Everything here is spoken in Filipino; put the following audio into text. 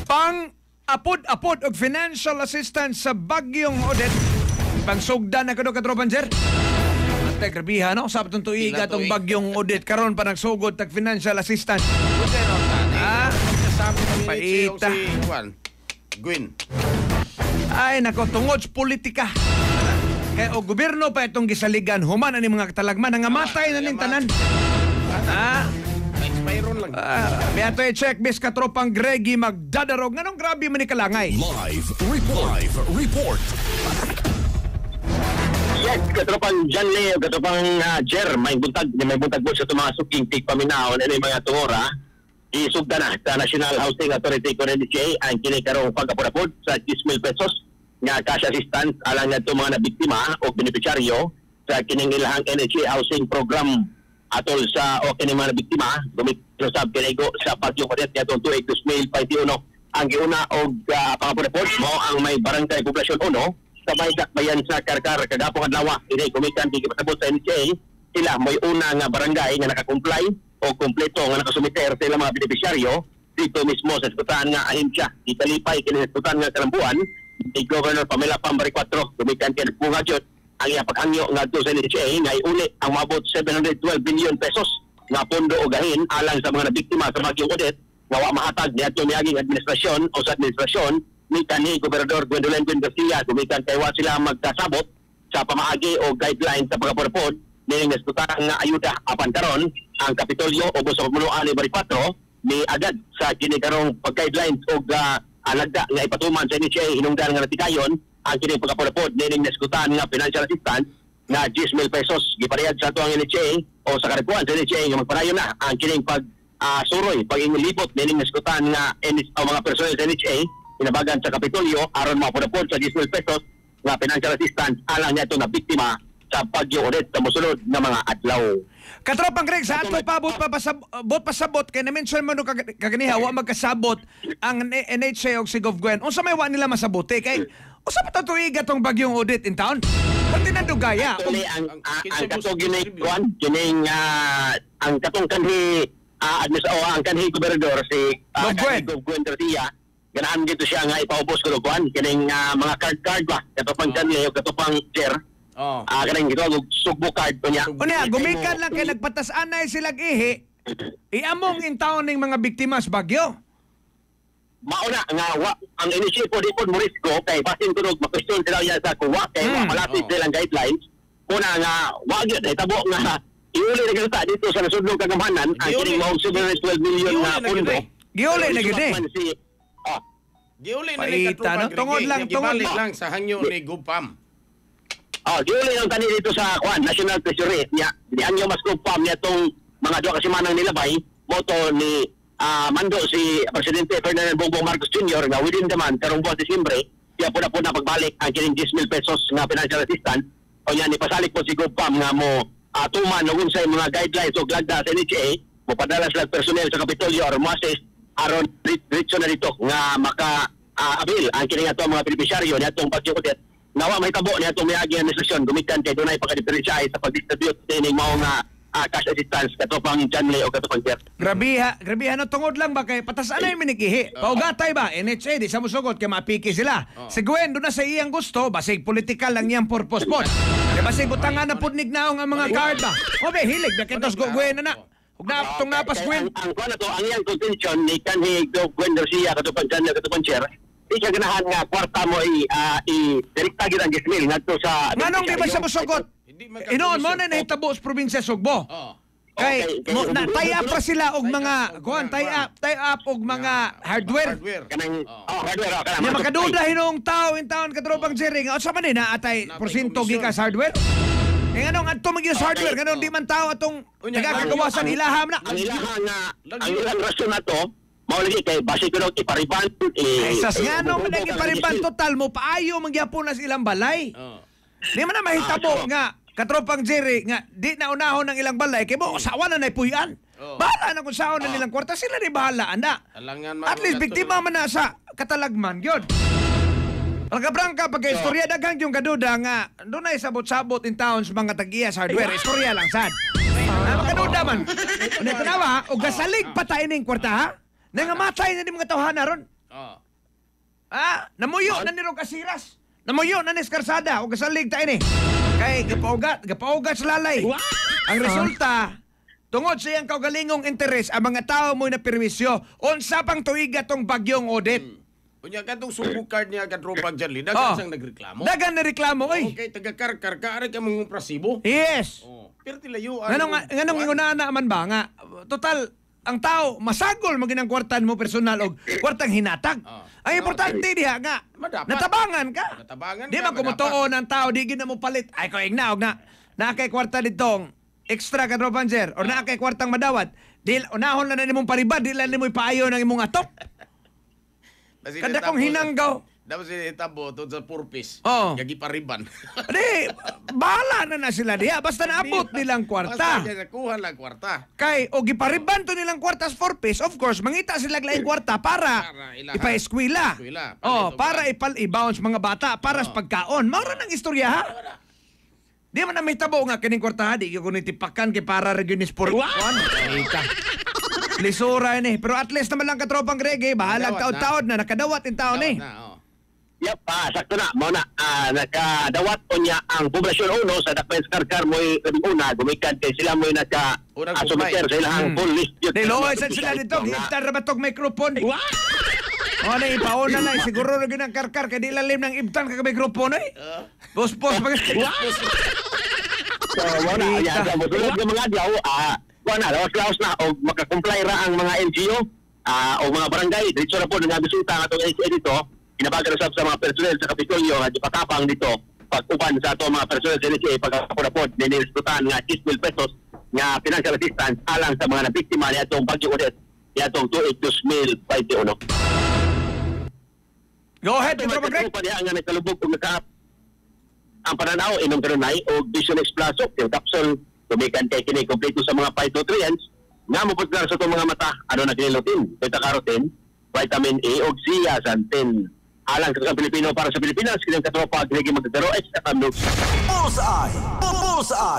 Pang apod-apod og financial assistance sa bagyong Odette. Pangsugdan na kado katropan sir. Ate grabiha no sa patong tuiga tong bagyong Odette karon pa nagsugod tag financial assistance. Paita. Gwyn. Ay nako tungod sa politika. Kaya o gobyerno pa itong gisaligan human ani mga katalagman nga matay na ning tanan. Mayroon lang. Biyato i-check bis katropang Greggy magdadarog. Nganong grabe man ni kalangay? Live report. Yes, katropang John Leo, katropang Jer, may buntag po sa mga suking tigpaminaon ano yung mga tungora. Isugda na sa National Housing Authority ko NHA ang kinikarong pagkapurapod sa 10,000 pesos nga cash assistance alang nga itong mga nabiktima o beneficiaryo sa kining ilahang NHA housing program atol sa o kining mga nabiktima gumisab kinigo sa Bagyo Odette nga itong tuig 2021. Ang giuna og pagkapurapod mo ang may barangay poblasyon 1 sa may dakbayan sa Karkar kagapong adlaw ini kumikan pasabot sa NHA sila may una nga barangay nga nakakomply o kompleto nga nakasumiter sa ilang mga beneficiaryo dito mismo sa eskutan nga ahensya ikalipay kini eskutan nga Kalambuan ni Governor Pamela Pambari 4 gumikan kay bunga jud ang iya paghangyo ngadto sa NHA nga uli ang mabot 712 billion pesos nga pondo o gahin alang sa mga nabiktima sa Bagyong Odette nga wa mahatag niadto miaging administrasyon o sa administrasyon ni kanhi Gobernador Gwendolyn Garcia gumikan kay wa sila magkasabot sa pamaagi o guidelines sa pagpapurpod nining eskutan nga ayuda apan karon ang Kapitolyo o sa pagmunuan ni Bari 4 ni agad sa kinikarong pag-guidelines o alagda nga ipatuman sa NHA hinungdan nga natikayon ang kining pagkapurapod nining naskutan nga financial assistance nga 10,000 pesos giparehad sa ato ang NHA o sa karikuan sa NHA nga magpadayon na ang kining suroy pag-ingilibot nining naskutan nga o mga personel sa NHA inabagan sa Kapitolyo aron mapurapod sa 10,000 pesos nga financial assistance alang niya ito na biktima sa Bagyo Odette sa musunod na mga adlaw. Katropang Greg, sa ato pa pasabot kay na-mention mo no kaganiha wa magkasabot ang NHA og si Gov Gwen. Unsa may wa nila masabuti kay usa pa tuiga tong Bagyong Odette in town. Pati na dugaya. Actually, ang katong gining ang katong kanhi ang kanhi gobernador si Gov Gwen Garcia ganahan dito siya nga ipaubos ko kuan kining mga card ba katopang kanhi o katopang chair. Kanang gito sugbo card to niya. Unya gumikan lang kay nagpatas-anay sila ihi. Iamong in town ning mga biktima sa bagyo. Mauna nga ang initiative po dito Morisco kay basin tunog ma-question sila yan sa kuwa kay malapit silang guidelines. Una nga wa gyud hitabo nga iuli na kita dito sa nasudlong kagamanan ang kining mao 12 million na pondo. Giuli na gid. Giuli na ni katupang tungod lang sa hangyo ni Gupam. Giuli lang tani dito sa National Treasury niya. Di anyo mas kupam niya tong mga duha ka semanang nilabay moto ni mando si Presidente Ferdinand Bongbong Marcos Jr. nga within the month karong buwan Disyembre siya po na pagbalik ang kining 10,000 pesos nga financial assistance o niya ipasalik po si Gupam nga mo tuman og unsay mga guidelines o lagda sa NHA mo padala sila personnel sa Kapitolyo or mo assist aron diretso na dito nga maka-abil ang kining ato mga beneficiaryo ni atong Bagyo Odette nawa may tabo niya itong mayagi ang administrasyon gumikan kay dunay pagka-diferensyahe sa pag-distribute sa mga cash assistance katopang Janley o katopang Jer. Grabiha no tungod lang ba kay patasan na yung minikihi. Paugatay ba NHA di sa musugot kay mapiki sila. Si Gwen do na sa iyang gusto basig political lang niyang purpose po. Kay basig butangan na pud nignaong ang mga card ba. O be hilig ba kitos go Gwen na. Ug tong napas Gwen. Ang kuan to ang iyang contention ni kanhi Gwen Garcia katopang Janley katopang Jer. Di siya ganahan nga kwarta mo i-direkta gid ang 10,000 ngadto sa nganong di ba sa musugot? Inoon mo na nahitabo sa probinsya Sugbo. Kay tie up pa sila og mga tie up og mga hardware. Kanang hardware kanang. Nya makaduda hinong tao in town katropang Jering. Unsa man ni na atay porsyento gikas hardware? Nganong adto mag-use hardware nganong di man tao atong nagakagawasan ilaham na. Ang ilang rason na to mao lagi kay base ko ipariban sas ngano man ipariban total mo paayo mangyapon na ilang balay. Di man na mahitabo nga katropang Jerry nga di na unahon ng ilang balay kay mo usawa na naipuyan. Bahala na kung saon na nilang kwarta sila ni bahala ana. At least biktima man na sa katalagman gyud. Prangka pagka istorya daghang yung kaduda nga dunay sabot-sabot in town sa mga tag-iya sa hardware istorya lang sad. Kaduda man. Unya tanawa og gasalig patayin ning kwarta ha. Nangamatay na ni mga tawhana ron. Namuyo na nirong kasiras. Namuyo na nis karsada o kasalig ta ini. Kay gapaugat sa lalay. Ang resulta, tungod sa iyang kaugalingong interes, ang mga tao mo'y naperwisyo. Unsa pang tuiga tong bagyong Odette. Kunya katong subo card niya katropang Janli, dagan siyang nagreklamo. Dagan na reklamo, oy. Okay, taga-karkar ka, aray ka mong prasibo. Yes. Pero tilayo. Nganong inguna man ba nga, total, ang tao, masagol maginang kwartan mo personal o kwartang hinatag. Ang importante diha nga, Madapat. natabangan ka. Natabangan Di ka, man kumutuon ang tao, di gina mo palit. Ay, ko ignaog na, nakay kwarta ditong extra katropang Jer, o nakay kwartang madawat, di, unahon na nimong paribad, di lang nimo'y paayo ng imong atop. Kada kong hinanggaw. Dapat si Tabo, to sa purpose. Gagi pariban. Di, bahala na sila diha, basta naabot nilang kwarta. Basta nakuha lang kwarta. Kay o gipariban to nilang kwartas for peace, of course, mangita sila laing kwarta para ipa-eskwela. Para i-bounce mga bata para sa pagkaon. Maura nang istorya ha. Di man na may tabo nga kining kwarta ha, di ko nitipakan kay para regionis for lisura ni. Pero at least naman lang katropang Reggae, bahalag taod-taod na nakadawat in taon ni. Yep, sakto na. Mao na nakadawat po niya ang poblasyon uno sa Dakpens Karkar mo'y labing una. Gumikan kay sila mo'y naka-sumiter sa ilang full list. Niloy saan sila dito? Hiptar na ba itong microphone? O na, ipauna na. Siguro na ginang karkar kaya di lalim ng ibtan kaka-microphone eh. Pos-pos. So, mao na. Sa musulog ng mga adyaw, lawas-lawas na o makakomply ra ang mga NGO o mga barangay. Dito na po nangabisuta nga itong NCA dito. Inabagan na sa mga personel sa Kapitolyo nga ipatapang dito pag-uban sa ito mga personel sa NCA pagkakapod ninilisputan nga 10,000 pesos nga financial assistance alang sa mga nabiktima niya itong Bagyo Odette niya itong 282,021. Go ahead, Pedro Magreg. Ito nga nagkalubog kung ang pananaw inom kanunay o Vision X Plus yung capsule tumikan kay kini kompleto sa mga phytonutrients nga mapagkar sa itong mga mata ano na kinilutin, beta-carotene, vitamin A o zeaxanthin alang sa Pilipino para sa Pilipinas kinang katropa naging magdaro extra kamnog. Bullseye! Bullseye!